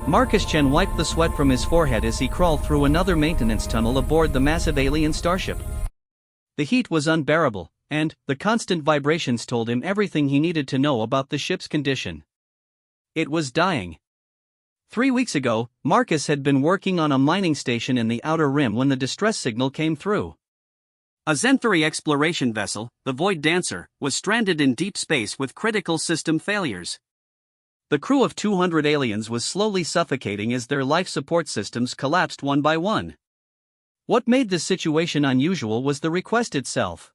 Marcus Chen wiped the sweat from his forehead as he crawled through another maintenance tunnel aboard the massive alien starship. The heat was unbearable, and the constant vibrations told him everything he needed to know about the ship's condition. It was dying. 3 weeks ago, Marcus had been working on a mining station in the Outer Rim when the distress signal came through. A Zen-3 exploration vessel, the Void Dancer, was stranded in deep space with critical system failures. The crew of 200 aliens was slowly suffocating as their life support systems collapsed one by one. What made this situation unusual was the request itself.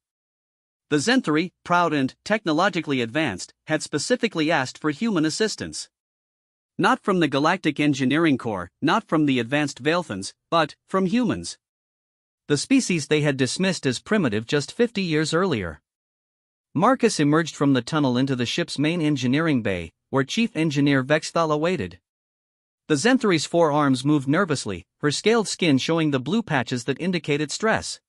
The Zen-3, proud and technologically advanced, had specifically asked for human assistance. Not from the Galactic Engineering Corps, not from the advanced Veilthans, but from humans. The species they had dismissed as primitive just 50 years earlier. Marcus emerged from the tunnel into the ship's main engineering bay, where Chief Engineer Vexthala waited. The Zen-3's forearms moved nervously, her scaled skin showing the blue patches that indicated stress.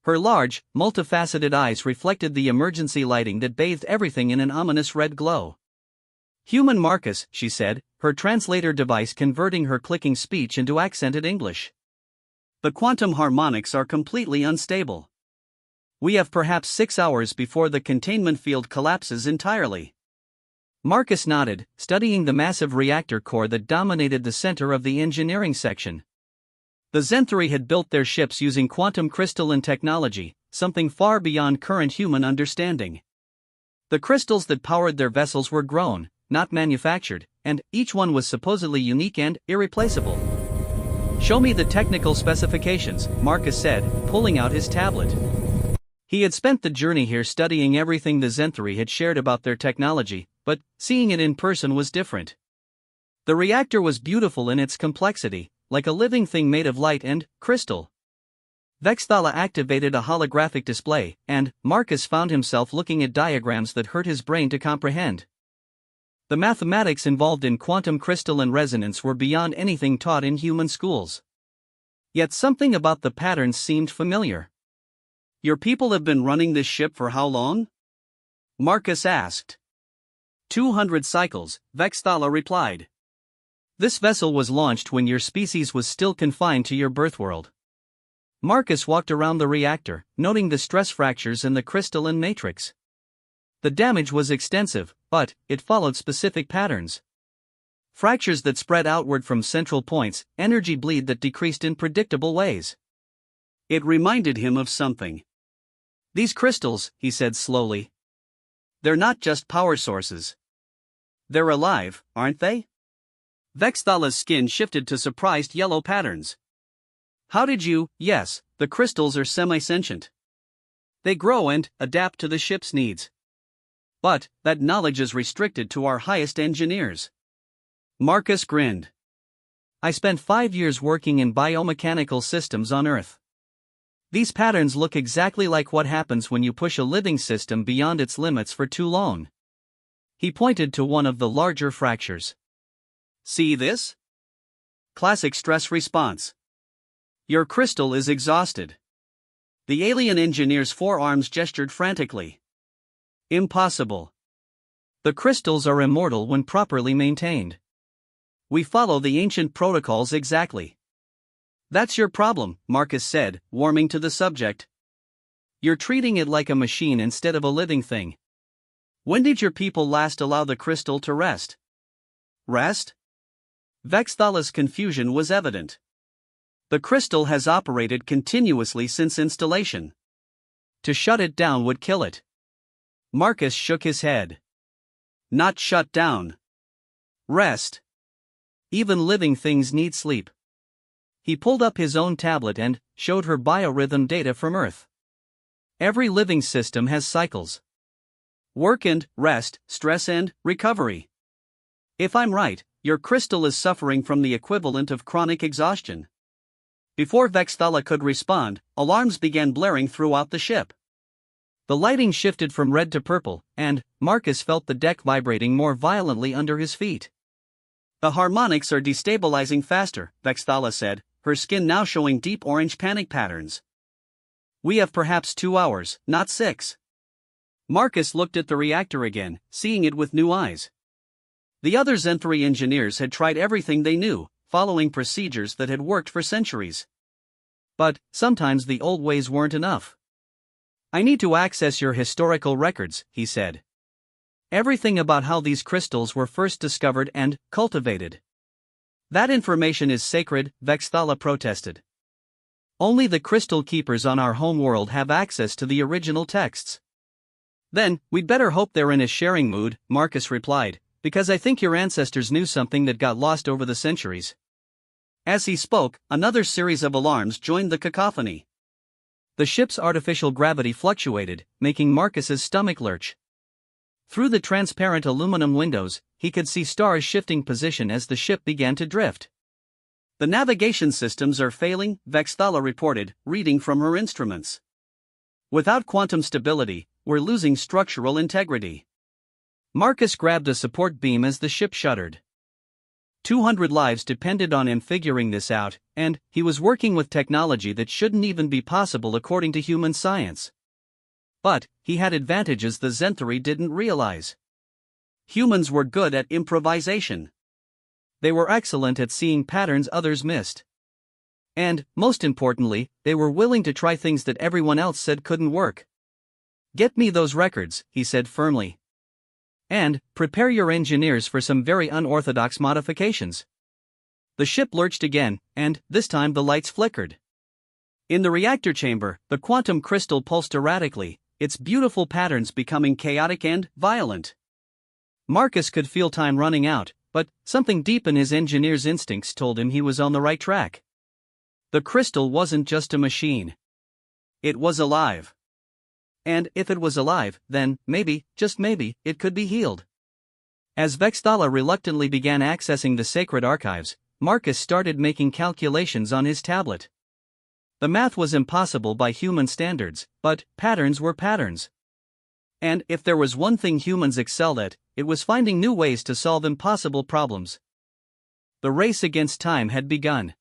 Her large, multifaceted eyes reflected the emergency lighting that bathed everything in an ominous red glow. "Human Marcus," she said, her translator device converting her clicking speech into accented English. "The quantum harmonics are completely unstable. We have perhaps 6 hours before the containment field collapses entirely." Marcus nodded, studying the massive reactor core that dominated the center of the engineering section. The Zen-3 had built their ships using quantum crystalline technology, something far beyond current human understanding. The crystals that powered their vessels were grown, not manufactured, and each one was supposedly unique and irreplaceable. "Show me the technical specifications," Marcus said, pulling out his tablet. He had spent the journey here studying everything the Zen-3 had shared about their technology, but seeing it in person was different. The reactor was beautiful in its complexity, like a living thing made of light and crystal. Vexthala activated a holographic display, and Marcus found himself looking at diagrams that hurt his brain to comprehend. The mathematics involved in quantum crystalline resonance were beyond anything taught in human schools. Yet something about the patterns seemed familiar. "Your people have been running this ship for how long?" Marcus asked. 200 cycles, Vexthala replied. "This vessel was launched when your species was still confined to your birthworld." Marcus walked around the reactor, noting the stress fractures in the crystalline matrix. The damage was extensive, but it followed specific patterns. Fractures that spread outward from central points, energy bleed that decreased in predictable ways. It reminded him of something. "These crystals," he said slowly. "They're not just power sources. They're alive, aren't they?" Vexthala's skin shifted to surprised yellow patterns. "How did you?" "Yes, the crystals are semi-sentient. They grow and adapt to the ship's needs. But that knowledge is restricted to our highest engineers." Marcus grinned. "I spent 5 years working in biomechanical systems on Earth. These patterns look exactly like what happens when you push a living system beyond its limits for too long." He pointed to one of the larger fractures. "See this? Classic stress response. Your crystal is exhausted." The alien engineer's forearms gestured frantically. "Impossible. The crystals are immortal when properly maintained. We follow the ancient protocols exactly." "That's your problem," Marcus said, warming to the subject. "You're treating it like a machine instead of a living thing. When did your people last allow the crystal to rest?" "Rest?" Vexthala's confusion was evident. "The crystal has operated continuously since installation. To shut it down would kill it." Marcus shook his head. "Not shut down. Rest. Even living things need sleep." He pulled up his own tablet and showed her biorhythm data from Earth. "Every living system has cycles. Work and rest, stress and recovery. If I'm right, your crystal is suffering from the equivalent of chronic exhaustion." Before Vexthala could respond, alarms began blaring throughout the ship. The lighting shifted from red to purple, and Marcus felt the deck vibrating more violently under his feet. "The harmonics are destabilizing faster," Vexthala said, her skin now showing deep orange panic patterns. "We have perhaps 2 hours, not 6. Marcus looked at the reactor again, seeing it with new eyes. The other Zen-3 engineers had tried everything they knew, following procedures that had worked for centuries. But sometimes the old ways weren't enough. "I need to access your historical records," he said. "Everything about how these crystals were first discovered and cultivated." "That information is sacred," Vexthala protested. "Only the crystal keepers on our home world have access to the original texts." "Then, we'd better hope they're in a sharing mood," Marcus replied, "because I think your ancestors knew something that got lost over the centuries." As he spoke, another series of alarms joined the cacophony. The ship's artificial gravity fluctuated, making Marcus's stomach lurch. Through the transparent aluminum windows, he could see stars shifting position as the ship began to drift. "The navigation systems are failing," Vexthala reported, reading from her instruments. "Without quantum stability, we're losing structural integrity." Marcus grabbed a support beam as the ship shuddered. 200 lives depended on him figuring this out, and he was working with technology that shouldn't even be possible according to human science. But he had advantages the Zen-3 didn't realize. Humans were good at improvisation. They were excellent at seeing patterns others missed. And, most importantly, they were willing to try things that everyone else said couldn't work. "Get me those records," he said firmly. "And prepare your engineers for some very unorthodox modifications." The ship lurched again, and this time the lights flickered. In the reactor chamber, the quantum crystal pulsed erratically, its beautiful patterns becoming chaotic and violent. Marcus could feel time running out, but something deep in his engineer's instincts told him he was on the right track. The crystal wasn't just a machine. It was alive. And if it was alive, then, maybe, just maybe, it could be healed. As Vexthala reluctantly began accessing the sacred archives, Marcus started making calculations on his tablet. The math was impossible by human standards, but patterns were patterns. And if there was one thing humans excelled at, it was finding new ways to solve impossible problems. The race against time had begun.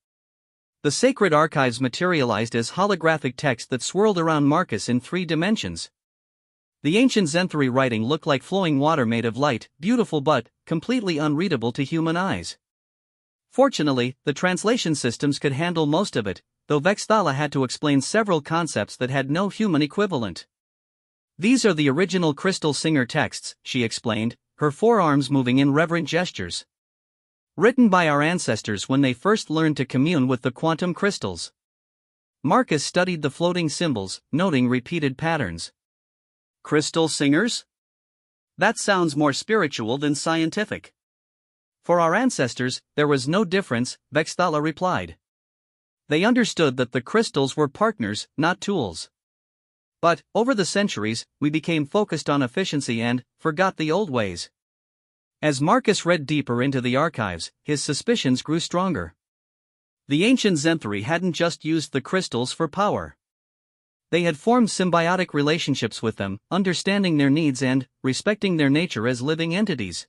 The sacred archives materialized as holographic text that swirled around Marcus in 3 dimensions. The ancient Zen-3 writing looked like flowing water made of light, beautiful but completely unreadable to human eyes. Fortunately, the translation systems could handle most of it, though Vexthala had to explain several concepts that had no human equivalent. "These are the original Crystal Singer texts," she explained, her forearms moving in reverent gestures. "Written by our ancestors when they first learned to commune with the quantum crystals." Marcus studied the floating symbols, noting repeated patterns. "Crystal singers? That sounds more spiritual than scientific." "For our ancestors, there was no difference," Vexthala replied. "They understood that the crystals were partners, not tools. But, over the centuries, we became focused on efficiency and forgot the old ways." As Marcus read deeper into the archives, his suspicions grew stronger. The ancient Zen-3 hadn't just used the crystals for power. They had formed symbiotic relationships with them, understanding their needs and respecting their nature as living entities.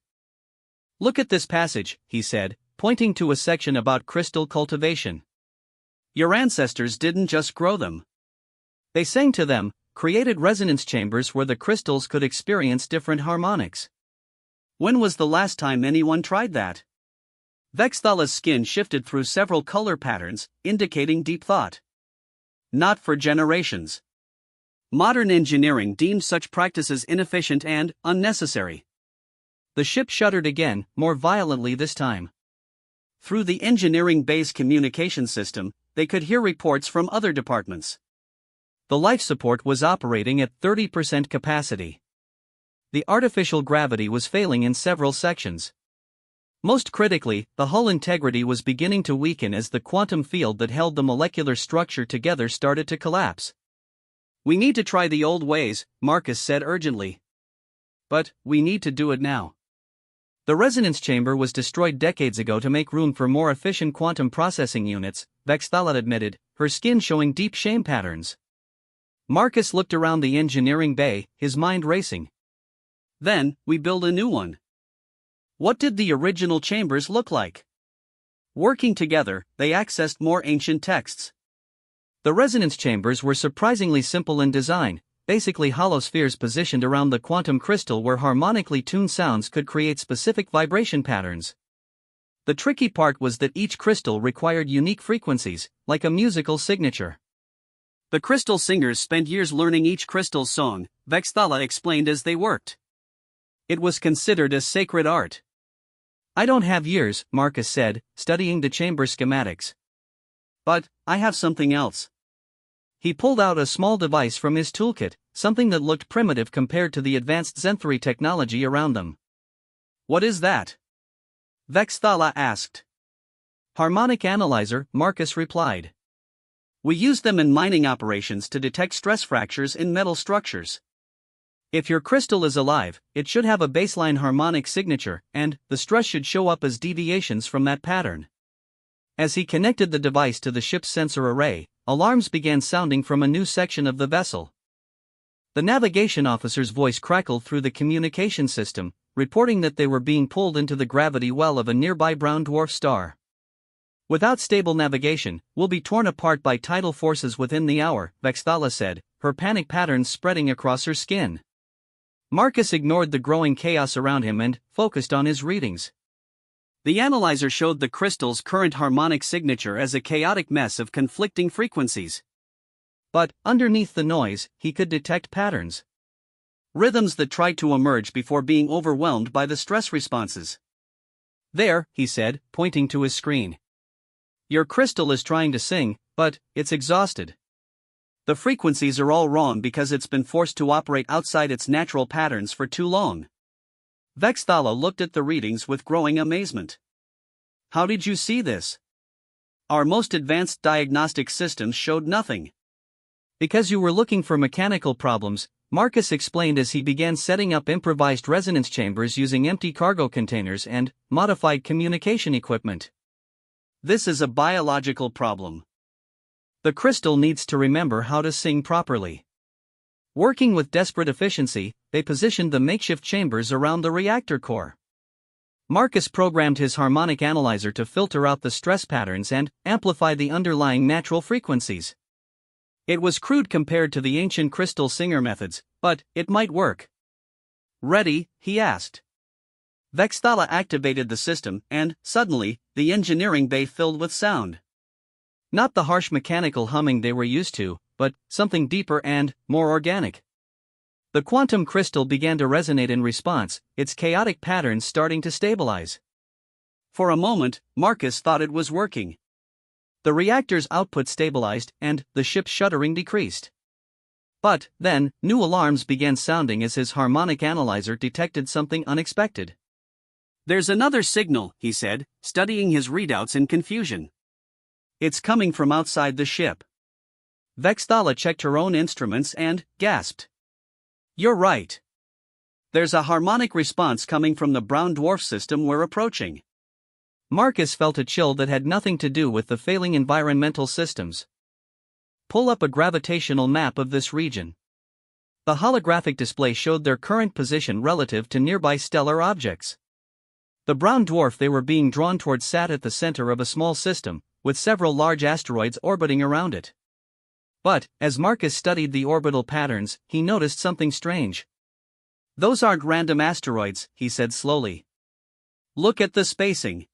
"Look at this passage," he said, pointing to a section about crystal cultivation. "Your ancestors didn't just grow them. They sang to them, created resonance chambers where the crystals could experience different harmonics. When was the last time anyone tried that?" Vexthala's skin shifted through several color patterns, indicating deep thought. "Not for generations. Modern engineering deemed such practices inefficient and unnecessary." The ship shuddered again, more violently this time. Through the engineering bay's communication system, they could hear reports from other departments. The life support was operating at 30% capacity. The artificial gravity was failing in several sections. Most critically, the hull integrity was beginning to weaken as the quantum field that held the molecular structure together started to collapse. "We need to try the old ways," Marcus said urgently. "But we need to do it now." The resonance chamber was destroyed decades ago to make room for more efficient quantum processing units, Vexthala admitted, her skin showing deep shame patterns. Marcus looked around the engineering bay, his mind racing. "Then, we build a new one. What did the original chambers look like?" Working together, they accessed more ancient texts. The resonance chambers were surprisingly simple in design, basically hollow spheres positioned around the quantum crystal where harmonically tuned sounds could create specific vibration patterns. The tricky part was that each crystal required unique frequencies, like a musical signature. The crystal singers spent years learning each crystal's song, Vexthala explained as they worked. It was considered as sacred art. I don't have years, Marcus said, studying the chamber schematics. But I have something else. He pulled out a small device from his toolkit, something that looked primitive compared to the advanced Zenthri technology around them. What is that? Vexthala asked. Harmonic analyzer, Marcus replied. We use them in mining operations to detect stress fractures in metal structures. If your crystal is alive, it should have a baseline harmonic signature, and the stress should show up as deviations from that pattern. As he connected the device to the ship's sensor array, alarms began sounding from a new section of the vessel. The navigation officer's voice crackled through the communication system, reporting that they were being pulled into the gravity well of a nearby brown dwarf star. Without stable navigation, we'll be torn apart by tidal forces within the hour, Vexthala said, her panic patterns spreading across her skin. Marcus ignored the growing chaos around him and focused on his readings. The analyzer showed the crystal's current harmonic signature as a chaotic mess of conflicting frequencies. But, underneath the noise, he could detect patterns. Rhythms that tried to emerge before being overwhelmed by the stress responses. There, he said, pointing to his screen. Your crystal is trying to sing, but it's exhausted. The frequencies are all wrong because it's been forced to operate outside its natural patterns for too long. Vexthala looked at the readings with growing amazement. How did you see this? Our most advanced diagnostic systems showed nothing. Because you were looking for mechanical problems, Marcus explained as he began setting up improvised resonance chambers using empty cargo containers and modified communication equipment. This is a biological problem. The crystal needs to remember how to sing properly. Working with desperate efficiency, they positioned the makeshift chambers around the reactor core. Marcus programmed his harmonic analyzer to filter out the stress patterns and amplify the underlying natural frequencies. It was crude compared to the ancient crystal singer methods, but it might work. Ready? He asked. Vexthala activated the system, and, suddenly, the engineering bay filled with sound. Not the harsh mechanical humming they were used to, but something deeper and more organic. The quantum crystal began to resonate in response, its chaotic patterns starting to stabilize. For a moment, Marcus thought it was working. The reactor's output stabilized, and the ship's shuddering decreased. But, then, new alarms began sounding as his harmonic analyzer detected something unexpected. There's another signal, he said, studying his readouts in confusion. It's coming from outside the ship. Vexthala checked her own instruments and gasped. You're right. There's a harmonic response coming from the brown dwarf system we're approaching. Marcus felt a chill that had nothing to do with the failing environmental systems. Pull up a gravitational map of this region. The holographic display showed their current position relative to nearby stellar objects. The brown dwarf they were being drawn towards sat at the center of a small system, with several large asteroids orbiting around it. But, as Marcus studied the orbital patterns, he noticed something strange. Those aren't random asteroids, he said slowly. Look at the spacing.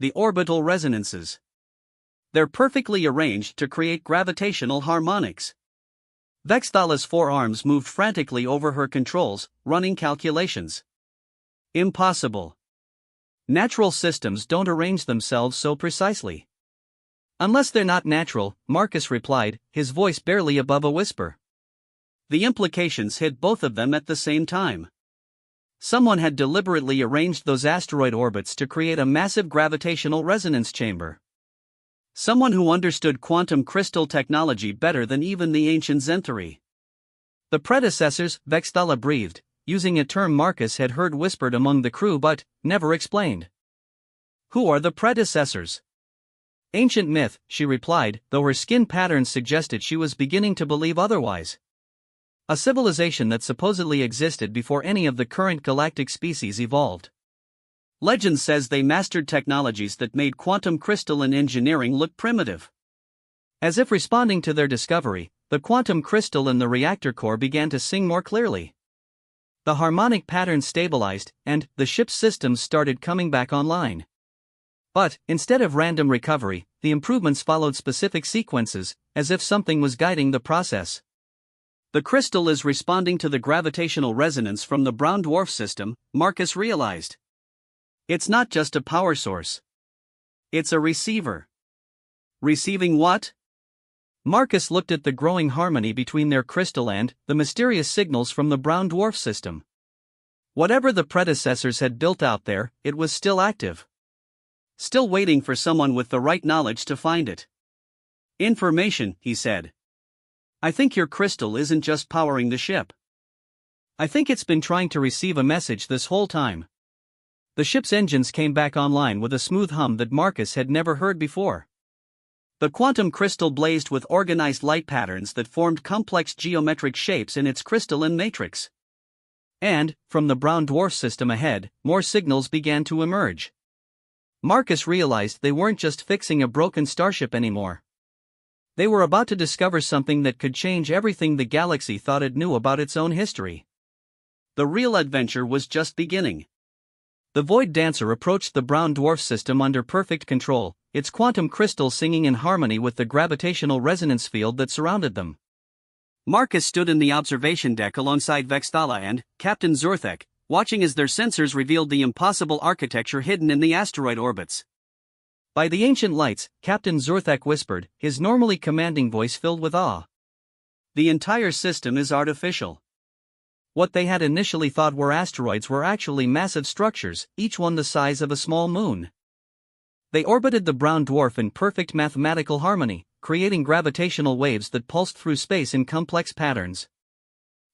The orbital resonances. They're perfectly arranged to create gravitational harmonics. Vexthala's forearms moved frantically over her controls, running calculations. Impossible. Natural systems don't arrange themselves so precisely. Unless they're not natural, Marcus replied, his voice barely above a whisper. The implications hit both of them at the same time. Someone had deliberately arranged those asteroid orbits to create a massive gravitational resonance chamber. Someone who understood quantum crystal technology better than even the ancient Zenthri. The predecessors, Vexthala breathed, using a term Marcus had heard whispered among the crew but never explained. Who are the predecessors? Ancient myth, she replied, though her skin patterns suggested she was beginning to believe otherwise. A civilization that supposedly existed before any of the current galactic species evolved. Legend says they mastered technologies that made quantum crystalline engineering look primitive. As if responding to their discovery, the quantum crystal in the reactor core began to sing more clearly. The harmonic pattern stabilized, and the ship's systems started coming back online. But, instead of random recovery, the improvements followed specific sequences, as if something was guiding the process. The crystal is responding to the gravitational resonance from the brown dwarf system, Marcus realized. It's not just a power source. It's a receiver. Receiving what? Marcus looked at the growing harmony between their crystal and the mysterious signals from the brown dwarf system. Whatever the predecessors had built out there, it was still active. Still waiting for someone with the right knowledge to find it. Information, he said. I think your crystal isn't just powering the ship. I think it's been trying to receive a message this whole time. The ship's engines came back online with a smooth hum that Marcus had never heard before. The quantum crystal blazed with organized light patterns that formed complex geometric shapes in its crystalline matrix. And, from the brown dwarf system ahead, more signals began to emerge. Marcus realized they weren't just fixing a broken starship anymore. They were about to discover something that could change everything the galaxy thought it knew about its own history. The real adventure was just beginning. The Void Dancer approached the brown dwarf system under perfect control, its quantum crystal singing in harmony with the gravitational resonance field that surrounded them. Marcus stood in the observation deck alongside Vexthala and Captain Zorthek, watching as their sensors revealed the impossible architecture hidden in the asteroid orbits. By the ancient lights, Captain Zorthek whispered, his normally commanding voice filled with awe. The entire system is artificial. What they had initially thought were asteroids were actually massive structures, each one the size of a small moon. They orbited the brown dwarf in perfect mathematical harmony, creating gravitational waves that pulsed through space in complex patterns.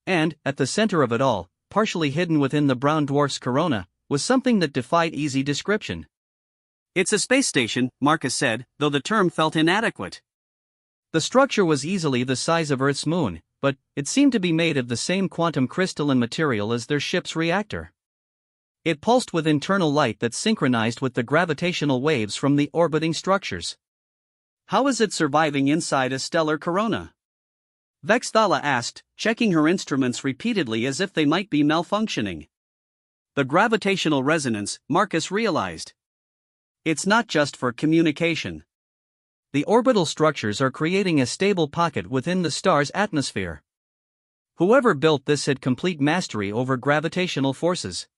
And, at the center of it all, partially hidden within the brown dwarf's corona, was something that defied easy description. It's a space station, Marcus said, though the term felt inadequate. The structure was easily the size of Earth's moon, but it seemed to be made of the same quantum crystalline material as their ship's reactor. It pulsed with internal light that synchronized with the gravitational waves from the orbiting structures. How is it surviving inside a stellar corona? Vexthala asked, checking her instruments repeatedly as if they might be malfunctioning. The gravitational resonance, Marcus realized. It's not just for communication. The orbital structures are creating a stable pocket within the star's atmosphere. Whoever built this had complete mastery over gravitational forces.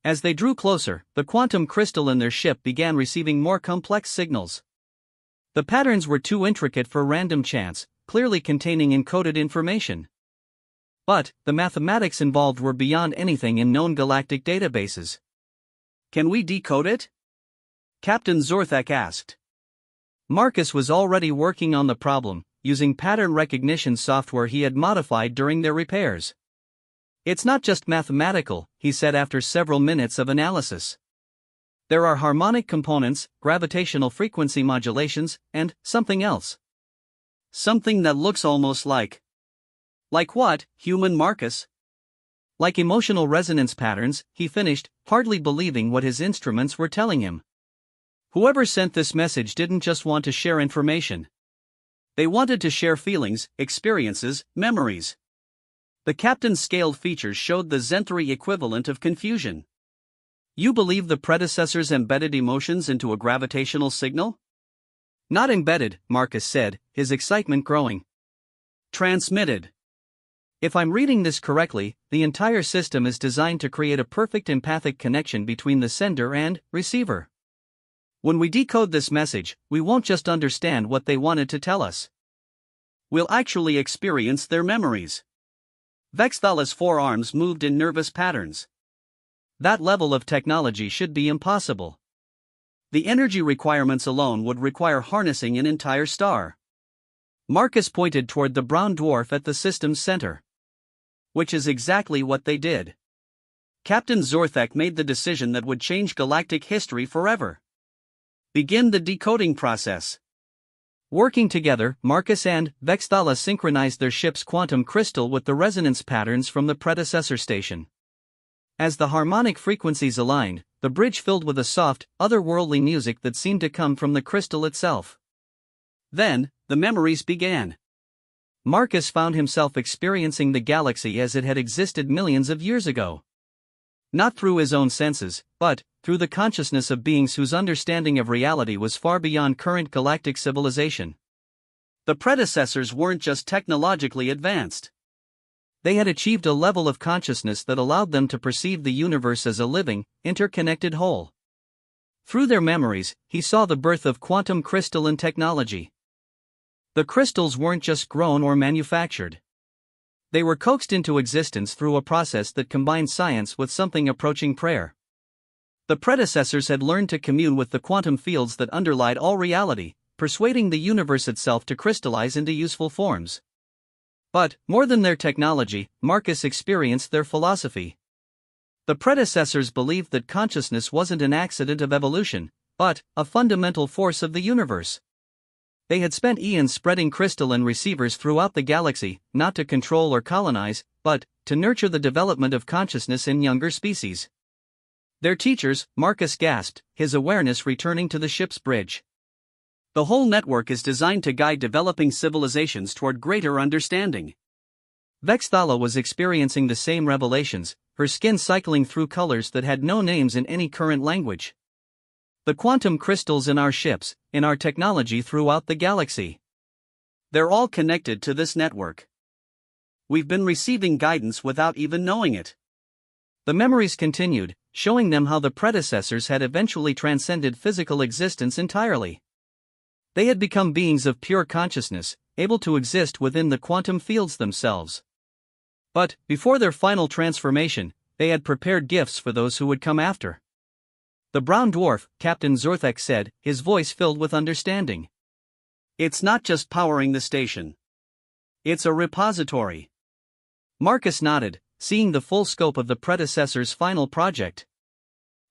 As they drew closer, the quantum crystal in their ship began receiving more complex signals. The patterns were too intricate for random chance, clearly containing encoded information. But, the mathematics involved were beyond anything in known galactic databases. Can we decode it? Captain Zorthek asked. Marcus was already working on the problem, using pattern recognition software he had modified during their repairs. It's not just mathematical, he said after several minutes of analysis. There are harmonic components, gravitational frequency modulations, and something else. Something that looks almost like. Like what, human Marcus? Like emotional resonance patterns, he finished, hardly believing what his instruments were telling him. Whoever sent this message didn't just want to share information. They wanted to share feelings, experiences, memories. The captain's scaled features showed the Zenthri equivalent of confusion. You believe the predecessors embedded emotions into a gravitational signal? Not embedded, Marcus said, his excitement growing. Transmitted. If I'm reading this correctly, the entire system is designed to create a perfect empathic connection between the sender and receiver. When we decode this message, we won't just understand what they wanted to tell us. We'll actually experience their memories. Vexthala's forearms moved in nervous patterns. That level of technology should be impossible. The energy requirements alone would require harnessing an entire star. Marcus pointed toward the brown dwarf at the system's center. Which is exactly what they did. Captain Zorthek made the decision that would change galactic history forever. Begin the decoding process. Working together, Marcus and Vexthala synchronized their ship's quantum crystal with the resonance patterns from the predecessor station. As the harmonic frequencies aligned, the bridge filled with a soft, otherworldly music that seemed to come from the crystal itself. Then, the memories began. Marcus found himself experiencing the galaxy as it had existed millions of years ago. Not through his own senses, but through the consciousness of beings whose understanding of reality was far beyond current galactic civilization. The predecessors weren't just technologically advanced. They had achieved a level of consciousness that allowed them to perceive the universe as a living, interconnected whole. Through their memories, he saw the birth of quantum crystalline technology. The crystals weren't just grown or manufactured. They were coaxed into existence through a process that combined science with something approaching prayer. The predecessors had learned to commune with the quantum fields that underlied all reality, persuading the universe itself to crystallize into useful forms. But, more than their technology, Marcus experienced their philosophy. The predecessors believed that consciousness wasn't an accident of evolution, but a fundamental force of the universe. They had spent eons spreading crystalline receivers throughout the galaxy, not to control or colonize, but to nurture the development of consciousness in younger species. Their teachers, Marcus gasped, his awareness returning to the ship's bridge. The whole network is designed to guide developing civilizations toward greater understanding. Vexthala was experiencing the same revelations, her skin cycling through colors that had no names in any current language. The quantum crystals in our ships, in our technology throughout the galaxy. They're all connected to this network. We've been receiving guidance without even knowing it. The memories continued, showing them how the predecessors had eventually transcended physical existence entirely. They had become beings of pure consciousness, able to exist within the quantum fields themselves. But, before their final transformation, they had prepared gifts for those who would come after. The brown dwarf, Captain Zorthek said, his voice filled with understanding. It's not just powering the station. It's a repository. Marcus nodded, seeing the full scope of the predecessor's final project.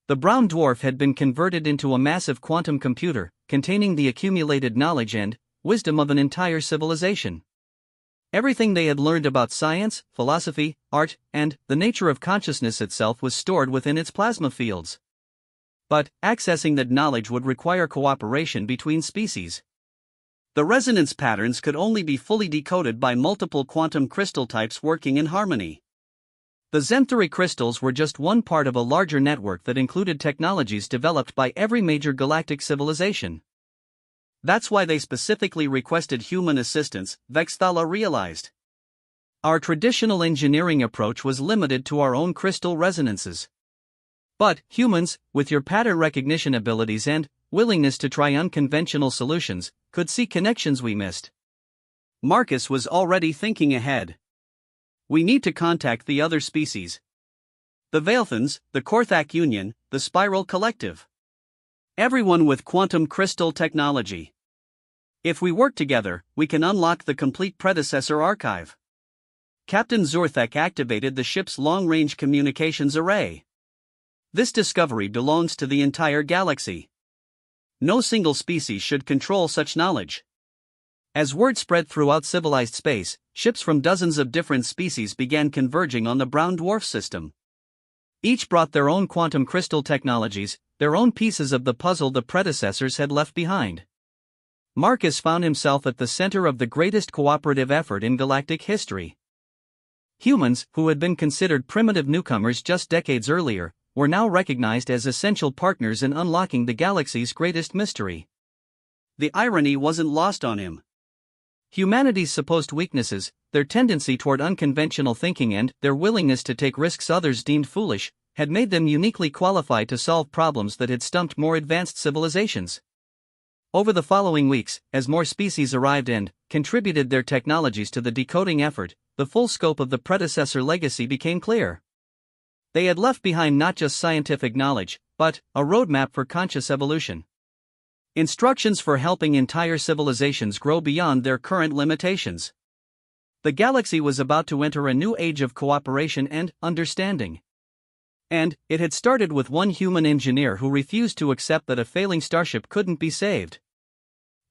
The brown dwarf had been converted into a massive quantum computer, containing the accumulated knowledge and wisdom of an entire civilization. Everything they had learned about science, philosophy, art, and the nature of consciousness itself was stored within its plasma fields. But, accessing that knowledge would require cooperation between species. The resonance patterns could only be fully decoded by multiple quantum crystal types working in harmony. The Zenthuri crystals were just one part of a larger network that included technologies developed by every major galactic civilization. That's why they specifically requested human assistance, Vexthala realized. Our traditional engineering approach was limited to our own crystal resonances. But, humans, with your pattern recognition abilities and willingness to try unconventional solutions, could see connections we missed. Marcus was already thinking ahead. We need to contact the other species. The Vailthans, the Korthak Union, the Spiral Collective. Everyone with quantum crystal technology. If we work together, we can unlock the complete predecessor archive. Captain Zorthek activated the ship's long-range communications array. This discovery belongs to the entire galaxy. No single species should control such knowledge. As word spread throughout civilized space, ships from dozens of different species began converging on the brown dwarf system. Each brought their own quantum crystal technologies, their own pieces of the puzzle the predecessors had left behind. Marcus found himself at the center of the greatest cooperative effort in galactic history. Humans, who had been considered primitive newcomers just decades earlier, were now recognized as essential partners in unlocking the galaxy's greatest mystery. The irony wasn't lost on him. Humanity's supposed weaknesses, their tendency toward unconventional thinking and their willingness to take risks others deemed foolish, had made them uniquely qualified to solve problems that had stumped more advanced civilizations. Over the following weeks, as more species arrived and contributed their technologies to the decoding effort, the full scope of the predecessor legacy became clear. They had left behind not just scientific knowledge, but a roadmap for conscious evolution. Instructions for helping entire civilizations grow beyond their current limitations. The galaxy was about to enter a new age of cooperation and understanding. And it had started with one human engineer who refused to accept that a failing starship couldn't be saved.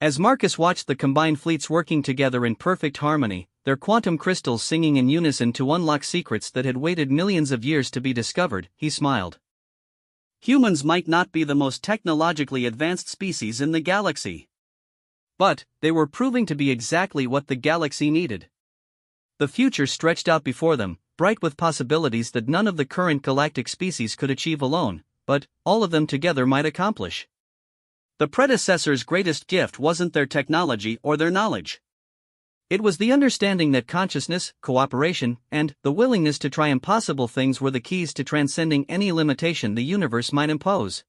As Marcus watched the combined fleets working together in perfect harmony, their quantum crystals singing in unison to unlock secrets that had waited millions of years to be discovered, he smiled. Humans might not be the most technologically advanced species in the galaxy. But they were proving to be exactly what the galaxy needed. The future stretched out before them, bright with possibilities that none of the current galactic species could achieve alone, but all of them together might accomplish. The predecessors' greatest gift wasn't their technology or their knowledge. It was the understanding that consciousness, cooperation, and the willingness to try impossible things were the keys to transcending any limitation the universe might impose.